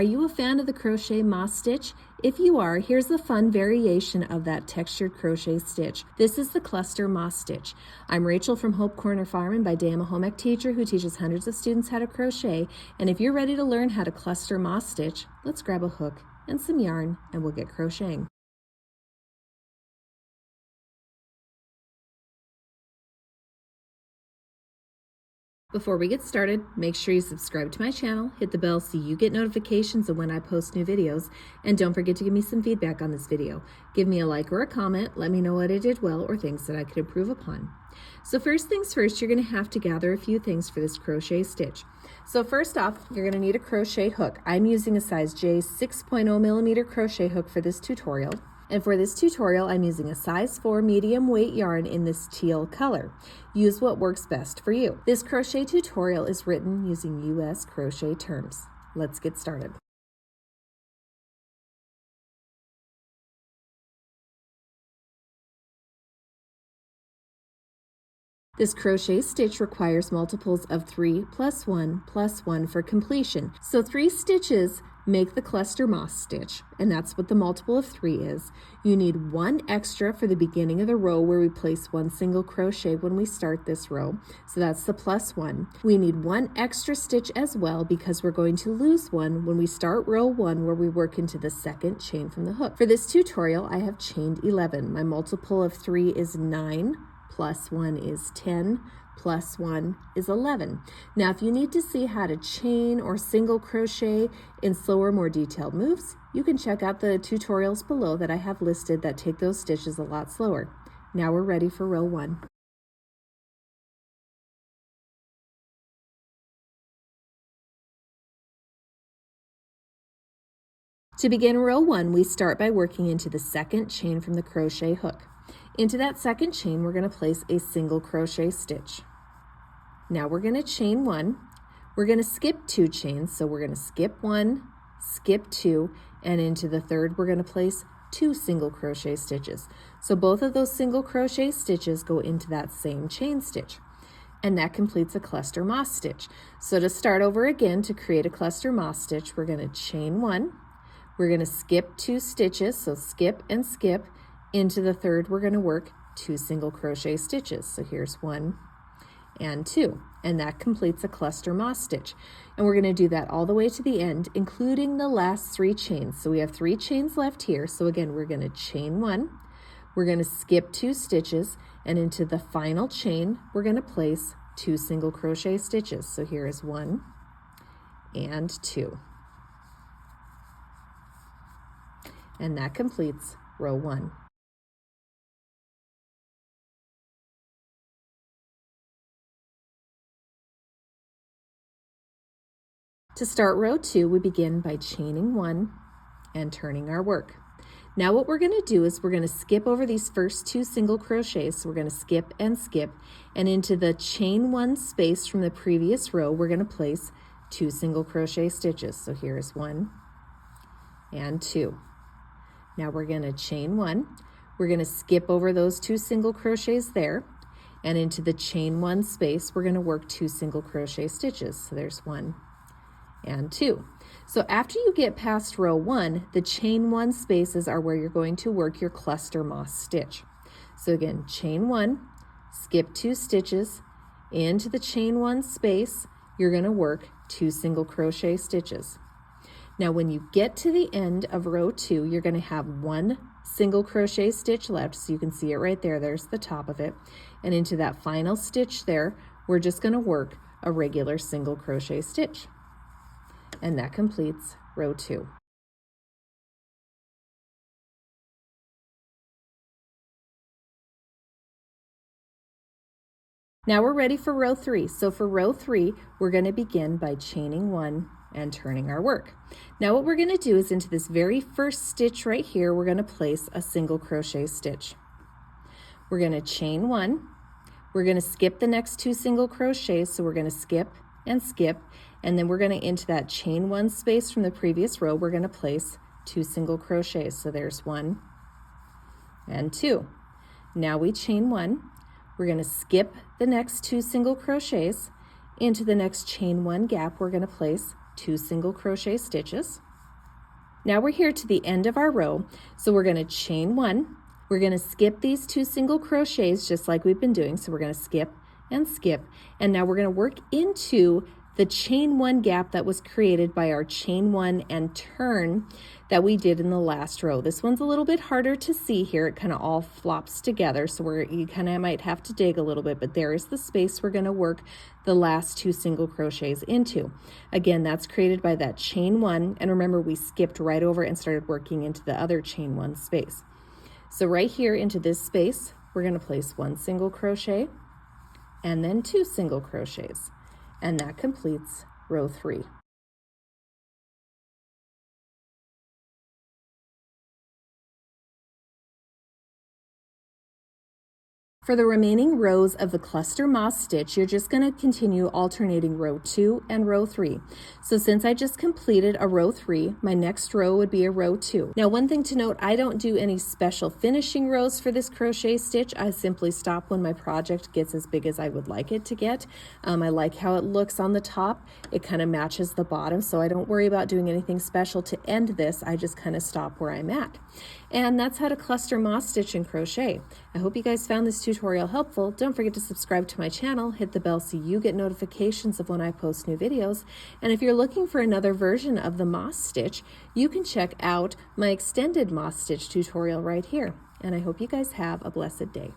Are you a fan of the crochet moss stitch? If you are, here's the fun variation of that textured crochet stitch. This is the cluster moss stitch. I'm Rachel from Hope Corner Farm, and by day I'm a home ec teacher who teaches hundreds of students how to crochet. And if you're ready to learn how to cluster moss stitch, let's grab a hook and some yarn and we'll get crocheting. Before we get started, make sure you subscribe to my channel, hit the bell so you get notifications of when I post new videos, and don't forget to give me some feedback on this video. Give me a like or a comment, let me know what I did well or things that I could improve upon. So first things first, you're going to have to gather a few things for this crochet stitch. So first off, you're going to need a crochet hook. I'm using a size J 6.0 millimeter crochet hook for this tutorial. And for this tutorial, I'm using a size 4 medium weight yarn in this teal color. Use what works best for you. This crochet tutorial is written using US crochet terms. Let's get started. This crochet stitch requires multiples of 3 plus 1 plus 1 for completion. So 3 stitches make the cluster moss stitch, and that's what the multiple of 3 is. You need 1 extra for the beginning of the row where we place 1 single crochet when we start this row. So that's the plus 1. We need 1 extra stitch as well because we're going to lose 1 when we start row 1 where we work into the second chain from the hook. For this tutorial, I have chained 11. My multiple of 3 is 9. Plus 1 is 10, plus 1 is 11. Now, if you need to see how to chain or single crochet in slower, more detailed moves, you can check out the tutorials below that I have listed that take those stitches a lot slower. Now we're ready for row 1. To begin row 1, we start by working into the second chain from the crochet hook. Into that second chain, we're going to place a single crochet stitch. Now we're going to chain 1. We're going to skip 2 chains, so we're going to skip 1, skip 2, and into the third, we're going to place 2 single crochet stitches. So both of those single crochet stitches go into that same chain stitch. And that completes a cluster moss stitch. So to start over again, to create a cluster moss stitch, we're going to chain 1. We're going to skip 2 stitches, so skip and skip. Into the third, we're going to work 2 single crochet stitches. So here's 1 and 2, and that completes a cluster moss stitch. And we're going to do that all the way to the end, including the last 3 chains. So we have 3 chains left here. So again, we're going to chain 1, we're going to skip 2 stitches, and into the final chain, we're going to place 2 single crochet stitches. So here is 1 and 2. And that completes row 1. To start row 2, we begin by chaining 1 and turning our work. Now what we're going to do is we're going to skip over these first 2 single crochets. So we're going to skip, and into the chain 1 space from the previous row, we're going to place 2 single crochet stitches. So here's 1 and 2. Now we're going to chain 1. We're going to skip over those 2 single crochets there, and into the chain 1 space, we're going to work 2 single crochet stitches. So there's 1 and 2. So after you get past row 1, the chain 1 spaces are where you're going to work your cluster moss stitch. So again, chain 1, skip 2 stitches, into the chain 1 space, you're going to work 2 single crochet stitches. Now when you get to the end of row 2, you're going to have 1 single crochet stitch left, so you can see it right there, there's the top of it, and into that final stitch there, we're just going to work a regular single crochet stitch. And that completes row 2. Now we're ready for row 3. So for row 3, we're going to begin by chaining 1 and turning our work. Now what we're going to do is into this very first stitch right here, we're going to place a single crochet stitch. We're going to chain 1. We're going to skip the next 2 single crochets, so we're going to skip, and then we're going to into that chain 1 space from the previous row, we're going to place 2 single crochets. So there's 1 and 2. Now we chain 1. We're going to skip the next 2 single crochets. Into the next chain 1 gap, we're going to place 2 single crochet stitches. Now we're here to the end of our row, so we're going to chain 1. We're going to skip these 2 single crochets just like we've been doing. So we're going to skip, and now we're going to work into the chain 1 gap that was created by our chain 1 and turn that we did in the last row. This one's a little bit harder to see here. It kind of all flops together, so you kind of might have to dig a little bit, but there is the space we're going to work the last 2 single crochets into. Again, that's created by that chain 1, and remember we skipped right over and started working into the other chain 1 space. So right here into this space, we're going to place 1 single crochet and then 2 single crochets, and that completes row 3. For the remaining rows of the cluster moss stitch, you're just going to continue alternating row 2 and row 3. So since I just completed a row 3, my next row would be a row 2. Now one thing to note, I don't do any special finishing rows for this crochet stitch. I simply stop when my project gets as big as I would like it to get. I like how it looks on the top. It kind of matches the bottom, so I don't worry about doing anything special to end this. I just kind of stop where I'm at. And that's how to cluster moss stitch and crochet. I hope you guys found this tutorial helpful. Don't forget to subscribe to my channel, hit the bell so you get notifications of when I post new videos. And if you're looking for another version of the moss stitch, you can check out my extended moss stitch tutorial right here. And I hope you guys have a blessed day.